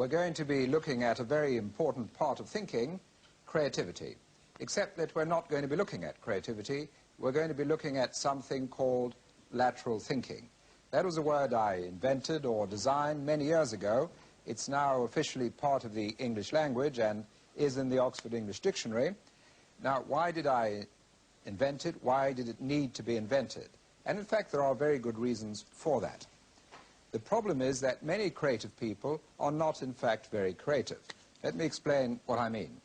we're going to be looking at a very important part of thinking, creativity. Except that we're not going to be looking at creativity, we're going to be looking at something called lateral thinking. That was a word I invented or designed many years ago. It's now officially part of the English language and is in the Oxford English Dictionary. Now, why did I invent it? Why did it need to be invented? And in fact, there are very good reasons for that. The problem is that many creative people are not, in fact, very creative. Let me explain what I mean.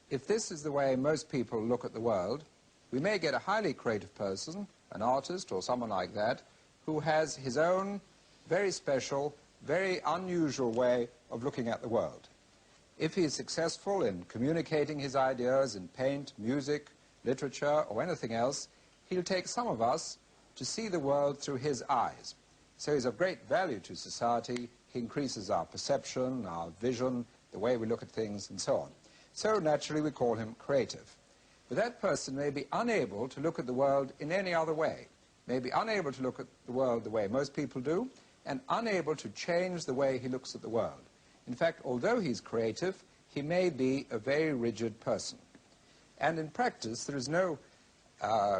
If this is the way most people look at the world, we may get a highly creative person, an artist or someone like that, who has his own very special, very unusual way of looking at the world. If he is successful in communicating his ideas in paint, music, literature, or anything else, he'll take some of us to see the world through his eyes. So he's of great value to society. He increases our perception, our vision, the way we look at things, and so on. So naturally we call him creative. But that person may be unable to look at the world in any other way, may be unable to look at the world the way most people do, and unable to change the way he looks at the world. In fact, although he's creative, he may be a very rigid person. And in practice, there is no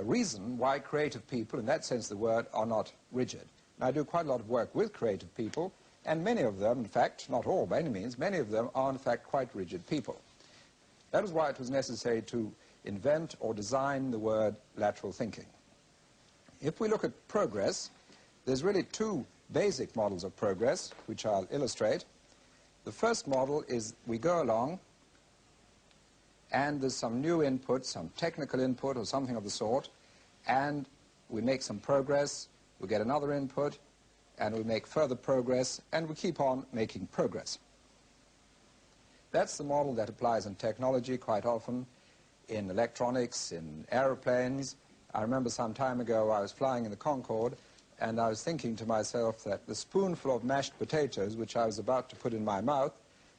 reason why creative people, in that sense of the word, are not rigid. And I do quite a lot of work with creative people, and many of them, in fact, not all by any means, many of them are in fact quite rigid people. That is why it was necessary to invent or design the word lateral thinking. If we look at progress, there's really two basic models of progress, which I'll illustrate. The first model is we go along, and there's some new input, some technical input or something of the sort, and we make some progress, we get another input, and we make further progress, and we keep on making progress. That's the model that applies in technology quite often, in electronics, in aeroplanes. I remember some time ago I was flying in the Concorde, and I was thinking to myself that the spoonful of mashed potatoes, which I was about to put in my mouth,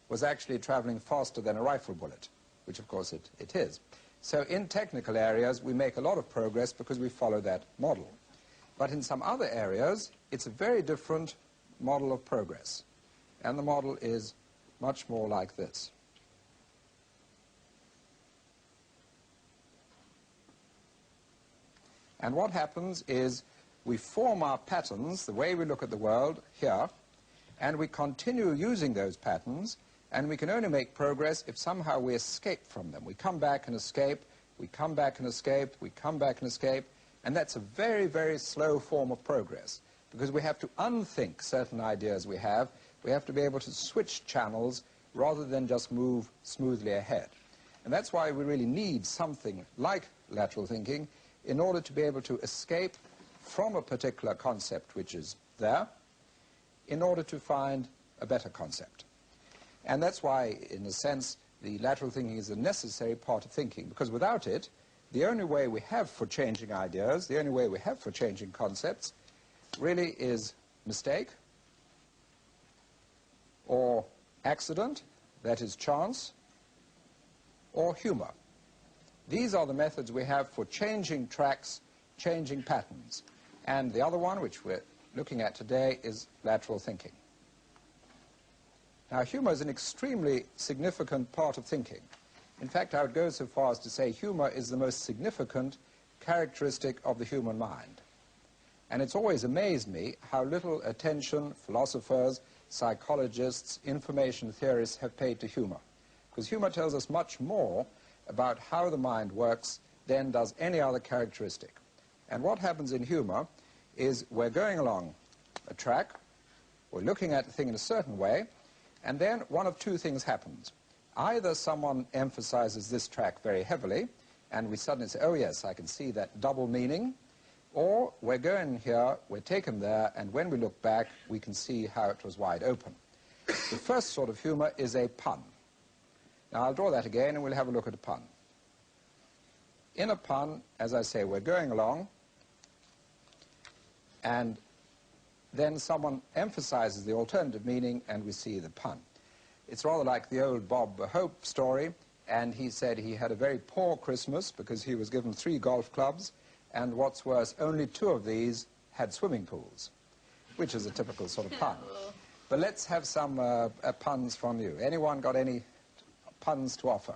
was actually traveling faster than a rifle bullet, which of course it is. So in technical areas, we make a lot of progress because we follow that model. But in some other areas, it's a very different model of progress. And the model is much more like this. And what happens is we form our patterns, the way we look at the world, here, and we continue using those patterns, and we can only make progress if somehow we escape from them. We come back and escape, we come back and escape, we come back and escape, and that's a very, very slow form of progress, because we have to unthink certain ideas we have. We have to be able to switch channels rather than just move smoothly ahead. And that's why we really need something like lateral thinking in order to be able to escape from a particular concept which is there in order to find a better concept. And that's why, in a sense, the lateral thinking is a necessary part of thinking, because without it, the only way we have for changing ideas, the only way we have for changing concepts, really is mistake, or accident, that is chance, or humor. These are the methods we have for changing tracks, changing patterns. And the other one, which we're looking at today, is lateral thinking. Now, humor is an extremely significant part of thinking. In fact, I would go so far as to say humor is the most significant characteristic of the human mind. And it's always amazed me how little attention philosophers, psychologists, information theorists have paid to humor. Because humor tells us much more about how the mind works than does any other characteristic. And what happens in humor is we're going along a track, we're looking at the thing in a certain way, and then one of two things happens. Either someone emphasizes this track very heavily, and we suddenly say, oh yes, I can see that double meaning, or we're going here, we're taken there, and when we look back, we can see how it was wide open. The first sort of humor is a pun. Now, I'll draw that again, and we'll have a look at a pun. In a pun, as I say, we're going along, and then someone emphasizes the alternative meaning, and we see the pun. It's rather like the old Bob Hope story, and he said he had a very poor Christmas because he was given 3 golf clubs, and what's worse, only 2 of these had swimming pools, which is a typical sort of pun. But let's have some puns from you. Anyone got any puns to offer?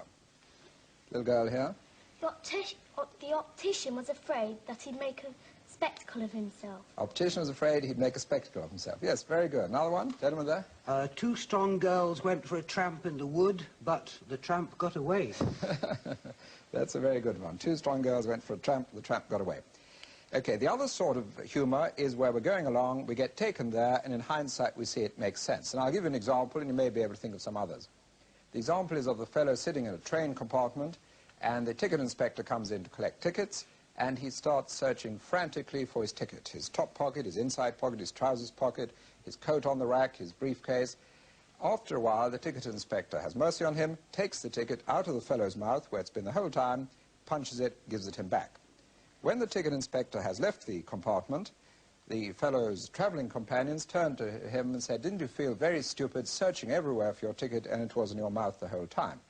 Little girl here. The optician was afraid that he'd make a spectacle of himself. Optician was afraid he'd make a spectacle of himself. Yes, very good. Another one? Gentleman there? Two strong girls went for a tramp in the wood, but the tramp got away. That's a very good one. Two strong girls went for a tramp, the tramp got away. Okay, the other sort of humour is where we're going along, we get taken there, and in hindsight we see it makes sense. And I'll give you an example, and you may be able to think of some others. The example is of the fellow sitting in a train compartment, and the ticket inspector comes in to collect tickets, and he starts searching frantically for his ticket. His top pocket, his inside pocket, his trousers pocket, his coat on the rack, his briefcase. After a while, the ticket inspector has mercy on him, takes the ticket out of the fellow's mouth, where it's been the whole time, punches it, gives it him back. When the ticket inspector has left the compartment, the fellow's travelling companions turned to him and said, "Didn't you feel very stupid searching everywhere for your ticket and it was in your mouth the whole time?"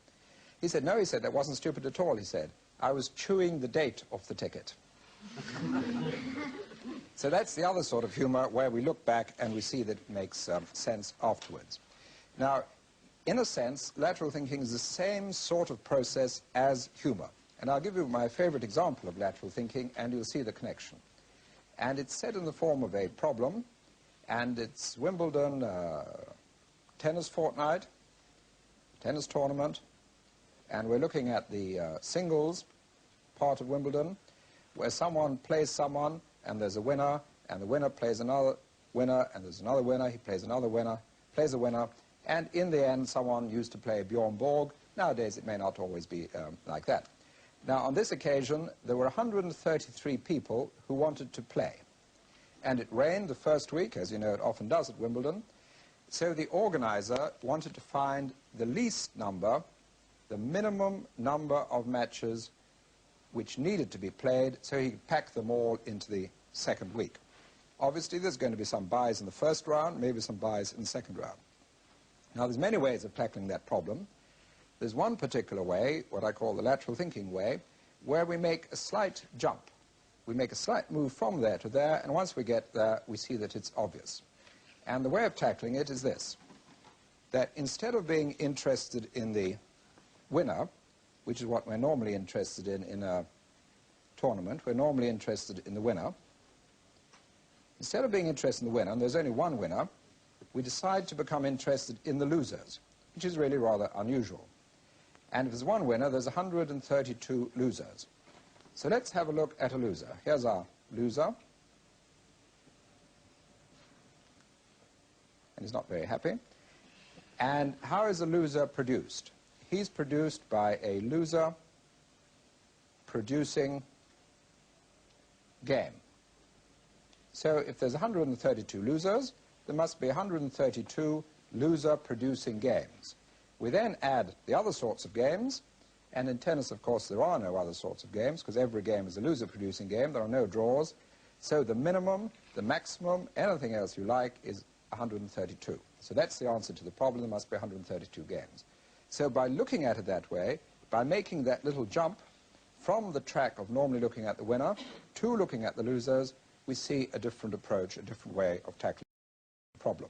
He said, "No," he said, "that wasn't stupid at all," he said. "I was chewing the date off the ticket." So that's the other sort of humour where we look back and we see that it makes sense afterwards. Now, in a sense, lateral thinking is the same sort of process as humour. And I'll give you my favourite example of lateral thinking, and you'll see the connection. And it's set in the form of a problem, and it's Wimbledon tennis fortnight, tennis tournament, and we're looking at the singles part of Wimbledon, where someone plays someone, and there's a winner, and the winner plays another winner, and there's another winner, he plays another winner, plays a winner, and in the end someone used to play Bjorn Borg. Nowadays it may not always be like that. Now, on this occasion, there were 133 people who wanted to play. And it rained the first week, as you know it often does at Wimbledon. So the organizer wanted to find the least number, the minimum number of matches which needed to be played, so he could pack them all into the second week. Obviously, there's going to be some buys in the first round, maybe some buys in the second round. Now, there's many ways of tackling that problem. There's one particular way, what I call the lateral thinking way, where we make a slight jump. We make a slight move from there to there, and once we get there, we see that it's obvious. And the way of tackling it is this, that instead of being interested in the winner, which is what we're normally interested in a tournament, we're normally interested in the winner. Instead of being interested in the winner, and there's only one winner, we decide to become interested in the losers, which is really rather unusual. And if there's one winner, there's 132 losers. So let's have a look at a loser. Here's our loser. And he's not very happy. And how is a loser produced? He's produced by a loser producing game. So if there's 132 losers, there must be 132 loser-producing games. We then add the other sorts of games, and in tennis, of course, there are no other sorts of games, because every game is a loser-producing game. There are no draws. So the minimum, the maximum, anything else you like, is 132. So that's the answer to the problem. There must be 132 games. So by looking at it that way, by making that little jump from the track of normally looking at the winner to looking at the losers, we see a different approach, a different way of tackling the problem.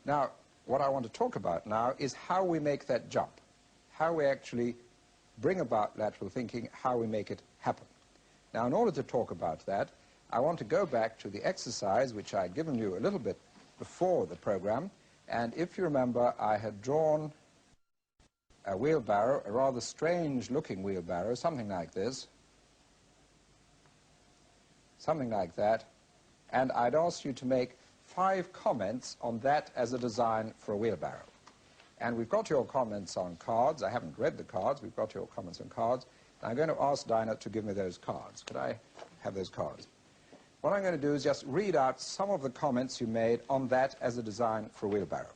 Now, what I want to talk about now is how we make that jump, how we actually bring about lateral thinking, how we make it happen. Now, in order to talk about that, I want to go back to the exercise which I had given you a little bit before the program, and if you remember, I had drawn a wheelbarrow, a rather strange-looking wheelbarrow, something like this, something like that, and I'd asked you to make 5 comments on that as a design for a wheelbarrow. And we've got your comments on cards. I haven't read the cards. We've got your comments on cards. I'm going to ask Dinah to give me those cards. Could I have those cards? What I'm going to do is just read out some of the comments you made on that as a design for a wheelbarrow.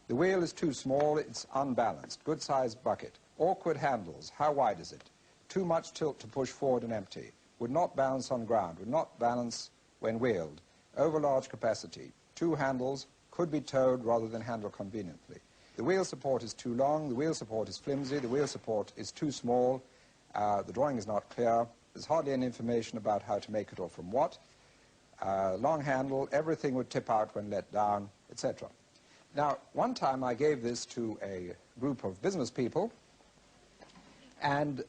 The wheel is too small, it's unbalanced. Good-sized bucket. Awkward handles. How wide is it? Too much tilt to push forward and empty. Would not balance on ground. Would not balance when wheeled. Over large capacity. 2 handles. Could be towed rather than handle conveniently. The wheel support is too long. The wheel support is flimsy. The wheel support is too small. The drawing is not clear. There's hardly any information about how to make it or from what. Long handle. Everything would tip out when let down, etc. Now, one time I gave this to a group of business people, and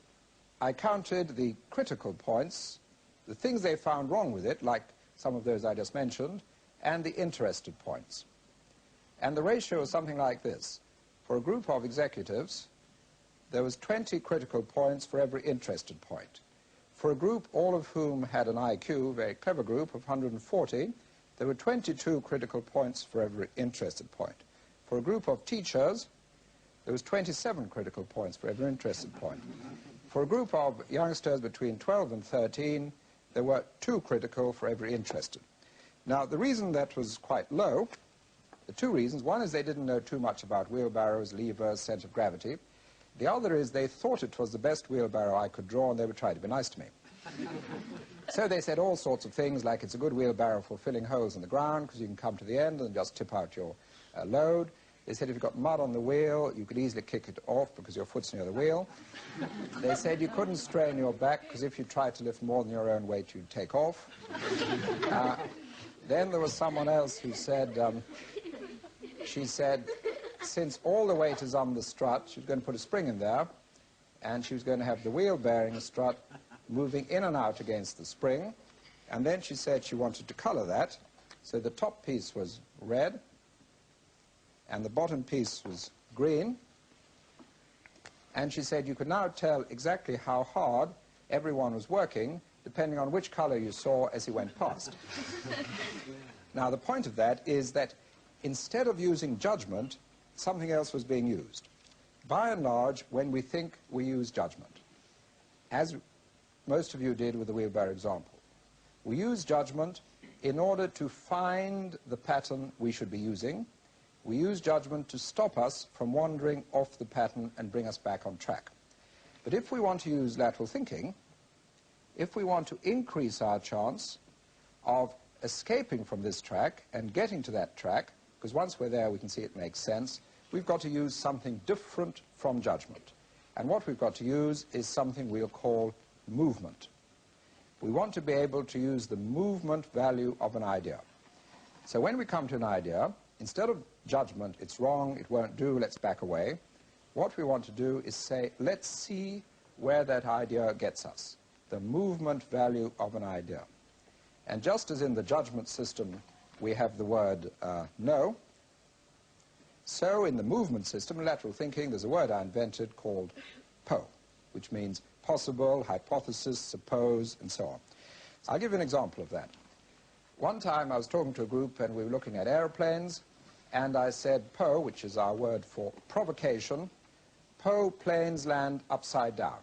I counted the critical points, the things they found wrong with it, like some of those I just mentioned, and the interested points. And the ratio is something like this. For a group of executives, there was 20 critical points for every interested point. For a group, all of whom had an IQ, a very clever group of 140, there were 22 critical points for every interested point. For a group of teachers, there was 27 critical points for every interested point. For a group of youngsters between 12 and 13, there were 2 critical for every interested. Now, the reason that was quite low, the 2 reasons, one is they didn't know too much about wheelbarrows, levers, center of gravity. The other is they thought it was the best wheelbarrow I could draw, and they were trying to be nice to me. So they said all sorts of things, like it's a good wheelbarrow for filling holes in the ground, because you can come to the end and just tip out your load. They said if you've got mud on the wheel, you could easily kick it off because your foot's near the wheel. They said you couldn't strain your back, because if you tried to lift more than your own weight, you'd take off. Then there was someone else who said, she said, since all the weight is on the strut, she was going to put a spring in there, and she was going to have the wheel bearing strut moving in and out against the spring. And then she said she wanted to color that, so the top piece was red, and the bottom piece was green. And she said you could now tell exactly how hard everyone was working, depending on which color you saw as he went past. Now, the point of that is that instead of using judgment, something else was being used. By and large, when we think, we use judgment, as most of you did with the wheelbarrow example. We use judgment in order to find the pattern we should be using. We use judgment to stop us from wandering off the pattern and bring us back on track. But if we want to use lateral thinking, if we want to increase our chance of escaping from this track and getting to that track, because once we're there we can see it makes sense, we've got to use something different from judgment. And what we've got to use is something we'll call movement. We want to be able to use the movement value of an idea. So when we come to an idea, instead of judgment, it's wrong, it won't do, let's back away, what we want to do is say, let's see where that idea gets us, the movement value of an idea. And just as in the judgment system we have the word no, so in the movement system, lateral thinking, there's a word I invented called PO, which means possible, hypothesis, suppose, and so on. So I'll give you an example of that. One time I was talking to a group and we were looking at airplanes, and I said, PO, which is our word for provocation, PO, planes land upside down.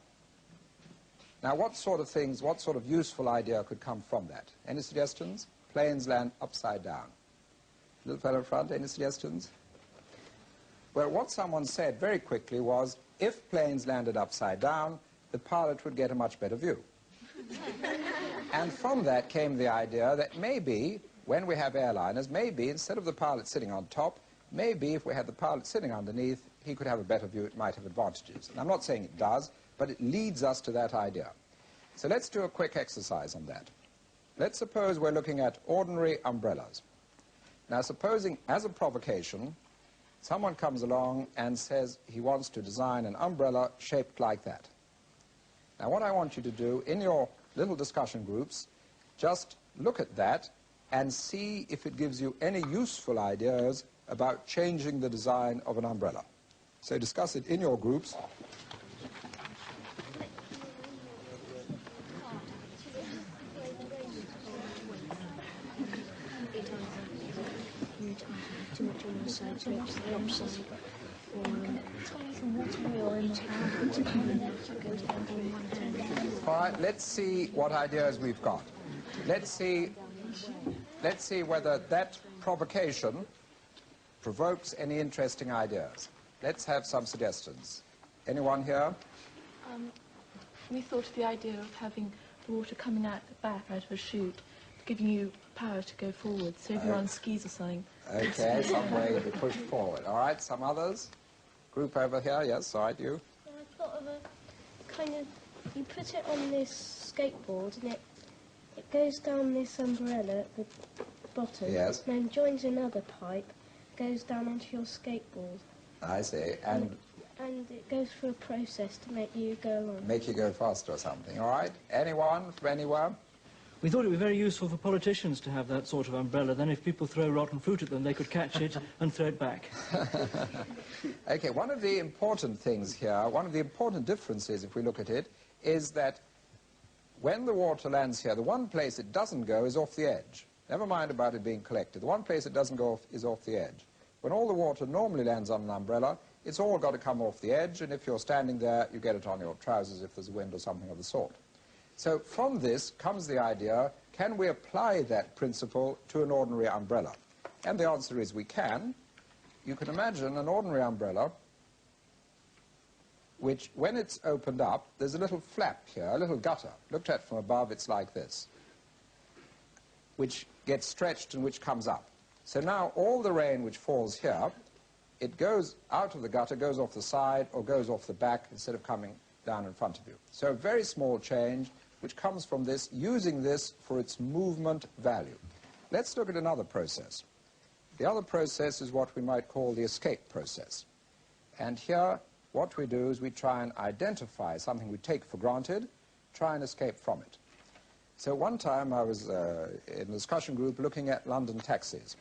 Now, what sort of things, what sort of useful idea could come from that? Any suggestions? Planes land upside down. Little fellow in front, any suggestions? Well, what someone said very quickly was, if planes landed upside down, the pilot would get a much better view. And from that came the idea that maybe, when we have airliners, maybe instead of the pilot sitting on top, maybe if we had the pilot sitting underneath, he could have a better view, it might have advantages. And I'm not saying it does, but it leads us to that idea. So let's do a quick exercise on that. Let's suppose we're looking at ordinary umbrellas. Now, supposing, as a provocation, someone comes along and says he wants to design an umbrella shaped like that. Now, what I want you to do in your little discussion groups, just look at that and see if it gives you any useful ideas about changing the design of an umbrella. So discuss it in your groups. All right, let's see what ideas we've got. Let's see whether that provocation provokes any interesting ideas. Let's have some suggestions. Anyone here? We thought of the idea of having the water coming out the back out of a chute, giving you power to go forward. So if you're on skis or something. Okay, some way to be pushed forward. All right, some others? Group over here, yes, all right, you? I thought of a kind of, you put it on this skateboard and it goes down this umbrella at the bottom, Yes. and then joins another pipe, goes down onto your skateboard. I see. And And it goes through a process to make you go along. make you go faster or something, all right? Anyone from anywhere? We thought it would be very useful for politicians to have that sort of umbrella. Then if people throw rotten fruit at them, they could catch it and throw it back. Okay, one of the important things here, one of the important differences, if we look at it, is that when the water lands here, the one place it doesn't go is off the edge. Never mind about it being collected. The one place it doesn't go off is off the edge. When all the water normally lands on an umbrella, it's all got to come off the edge, and if you're standing there, you get it on your trousers if there's a wind or something of the sort. So from this comes the idea, can we apply that principle to an ordinary umbrella? And the answer is we can. You can imagine an ordinary umbrella which, when it's opened up, there's a little flap here, a little gutter. Looked at from above, it's like this, which gets stretched and which comes up. So now all the rain which falls here, it goes out of the gutter, goes off the side, or goes off the back instead of coming down in front of you. So a very small change which comes from this, using this for its movement value. Let's look at another process. The other process is what we might call the escape process. And here, what we do is we try and identify something we take for granted, try and escape from it. So one time I was in a discussion group looking at London taxis.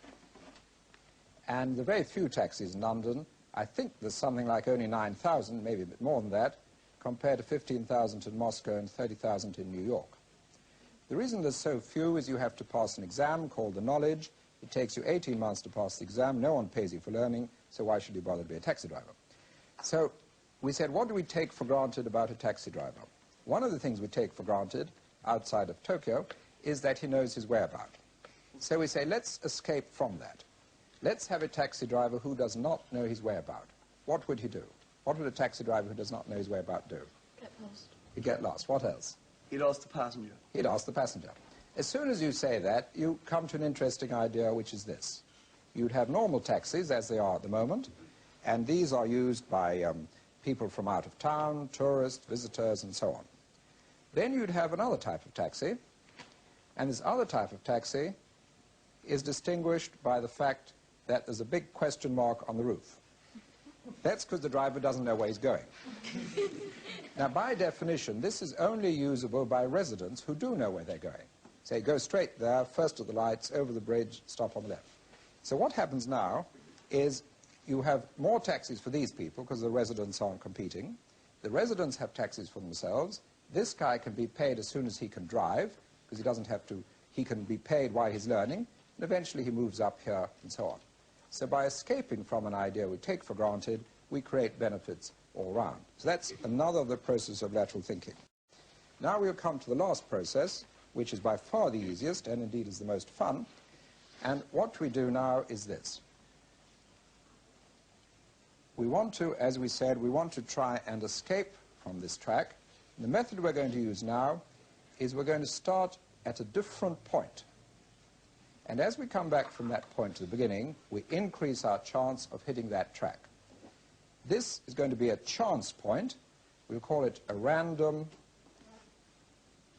And the very few taxis in London, I think there's something like only 9,000, maybe a bit more than that, compared to 15,000 in Moscow and 30,000 in New York. The reason there's so few is you have to pass an exam called the knowledge. It takes you 18 months to pass the exam. No one pays you for learning, so why should you bother to be a taxi driver? So we said, what do we take for granted about a taxi driver? One of the things we take for granted outside of Tokyo is that he knows his whereabouts. So we say, let's escape from that. Let's have a taxi driver who does not know his whereabouts. What would he do? What would a taxi driver who does not know his whereabouts do? Get lost. He'd get lost. What else? He'd ask the passenger. He'd ask the passenger. As soon as you say that, you come to an interesting idea, which is this. You'd have normal taxis, as they are at the moment, and these are used by people from out of town, tourists, visitors, and so on. Then you'd have another type of taxi, and this other type of taxi is distinguished by the fact that there's a big question mark on the roof. That's because the driver doesn't know where he's going. Now, by definition, this is only usable by residents who do know where they're going. Say, go straight there, first at the lights, over the bridge, stop on the left. So what happens now is you have more taxis for these people because the residents aren't competing. The residents have taxis for themselves. This guy can be paid as soon as he can drive because he doesn't have to, he can be paid while he's learning, and eventually he moves up here and so on. So by escaping from an idea we take for granted, we create benefits all round. So that's another of the process of lateral thinking. Now we'll come to the last process, which is by far the easiest and indeed is the most fun. And what we do now is this. We want to, as we said, we want to try and escape from this track. And the method we're going to use now is we're going to start at a different point. And as we come back from that point to the beginning, we increase our chance of hitting that track. This is going to be a chance point. We'll call it a random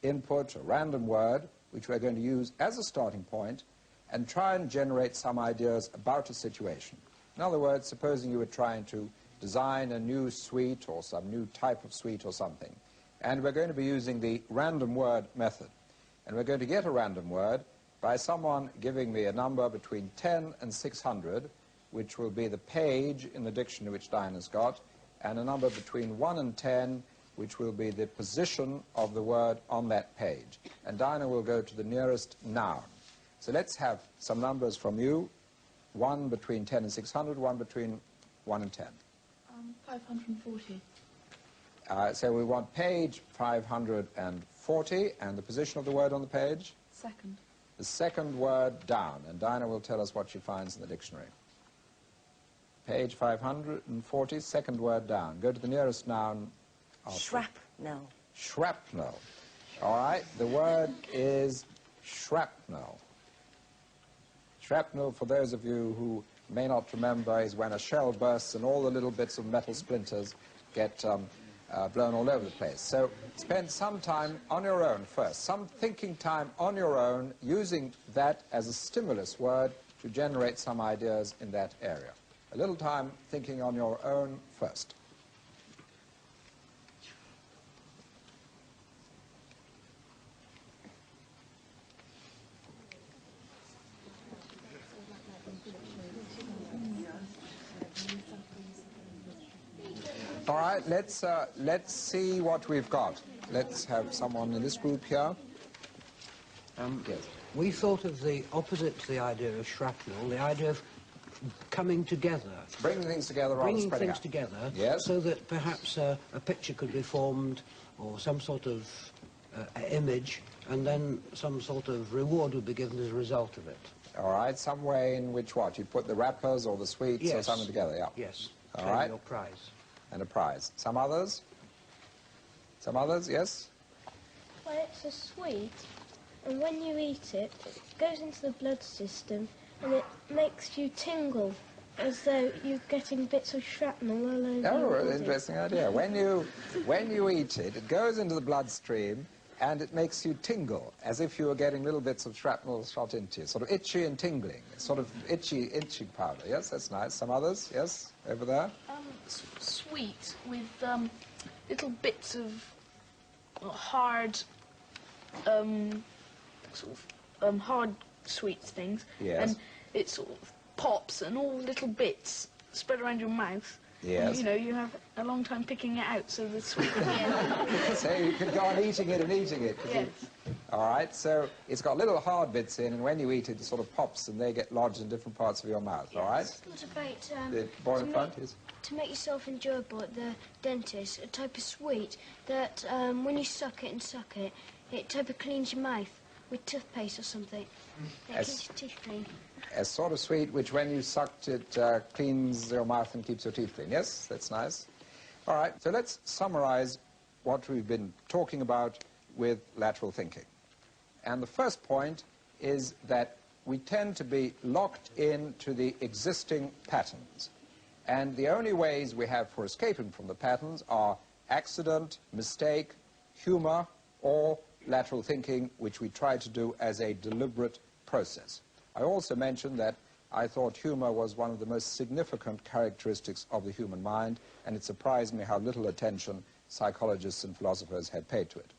input, a random word, which we're going to use as a starting point and try and generate some ideas about a situation. In other words, supposing you were trying to design a new suite or some new type of suite or something. And we're going to be using the random word method. And we're going to get a random word by someone giving me a number between 10 and 600, which will be the page in the dictionary which Diana's got, and a number between 1 and 10, which will be the position of the word on that page. And Diana will go to the nearest noun. So let's have some numbers from you, 1 between 10 and 600, 1 between 1 and 10. 540. So we want page 540, and the position of the word on the page? Second. The second word down, and Diana will tell us what she finds in the dictionary. Page 540, second word down. Go to the nearest noun. Shrapnel. Shrapnel. All right, the word is shrapnel. Shrapnel, for those of you who may not remember, is when a shell bursts and all the little bits of metal splinters get blown all over the place. So spend some time on your own first, some thinking time on your own, using that as a stimulus word to generate some ideas in that area. A little time thinking on your own first. All right, let's see what we've got. Let's have someone in this group here. Yes. We thought of the opposite to the idea of shrapnel, the idea of coming together. Bringing things together rather than spreading out. Bringing things together, yes, so that perhaps a picture could be formed or some sort of image, and then some sort of reward would be given as a result of it. All right, some way in which what? You put the wrappers or the sweets yes. or something together, yeah. Yes, all right. Your prize. And a prize. Some others? Some others, yes? Well, it's a sweet, and when you eat it, it goes into the blood system, and it makes you tingle, as though you're getting bits of shrapnel all over your body. Interesting idea. When you eat it, it goes into the bloodstream, and it makes you tingle, as if you were getting little bits of shrapnel shot into you, sort of itchy and tingling, sort of itching powder. Yes, that's nice. Some others? Yes, over there? Sweet with little bits of hard, hard sweets things. Yes. And it sort of pops and all little bits spread around your mouth. Yes. And, you know, you have a long time picking it out, so the sweet at the end. So you could go on eating it and eating it. Yes. All right, so it's got little hard bits in, and when you eat it, it sort of pops, and they get lodged in different parts of your mouth, all right? What about The boy in front is... to make yourself enjoyable at the dentist, a type of sweet that when you suck it, it type of cleans your mouth with toothpaste or something. It keeps your teeth clean. A sort of sweet which, when you sucked it, cleans your mouth and keeps your teeth clean. Yes, that's nice. All right, so let's summarize what we've been talking about with lateral thinking. And the first point is that we tend to be locked into the existing patterns. And the only ways we have for escaping from the patterns are accident, mistake, humor, or lateral thinking, which we try to do as a deliberate process. I also mentioned that I thought humor was one of the most significant characteristics of the human mind, and it surprised me how little attention psychologists and philosophers had paid to it.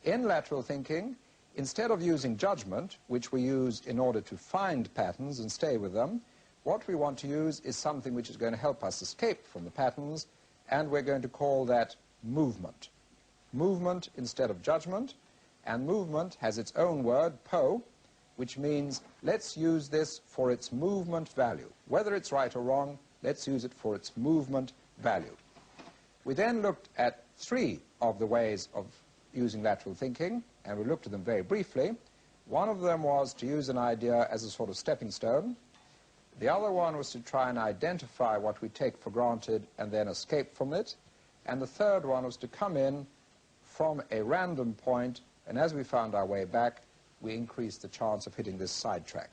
In lateral thinking, instead of using judgment, which we use in order to find patterns and stay with them, what we want to use is something which is going to help us escape from the patterns, and we're going to call that movement. Movement instead of judgment, and movement has its own word, po, which means let's use this for its movement value. Whether it's right or wrong, let's use it for its movement value. We then looked at 3 of the ways of using lateral thinking, and we looked at them very briefly. One of them was to use an idea as a sort of stepping stone. The other one was to try and identify what we take for granted and then escape from it. And the third one was to come in from a random point, and as we found our way back, we increased the chance of hitting this sidetrack.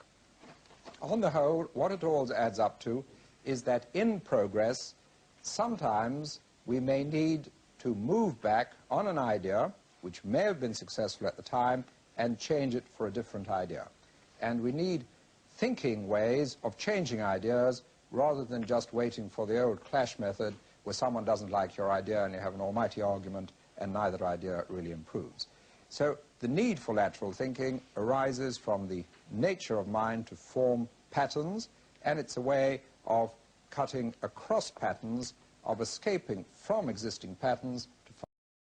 On the whole, what it all adds up to is that in progress, sometimes we may need to move back on an idea which may have been successful at the time and change it for a different idea. And we need thinking ways of changing ideas rather than just waiting for the old clash method where someone doesn't like your idea and you have an almighty argument and neither idea really improves. So the need for lateral thinking arises from the nature of mind to form patterns, and it's a way of cutting across patterns, of escaping from existing patterns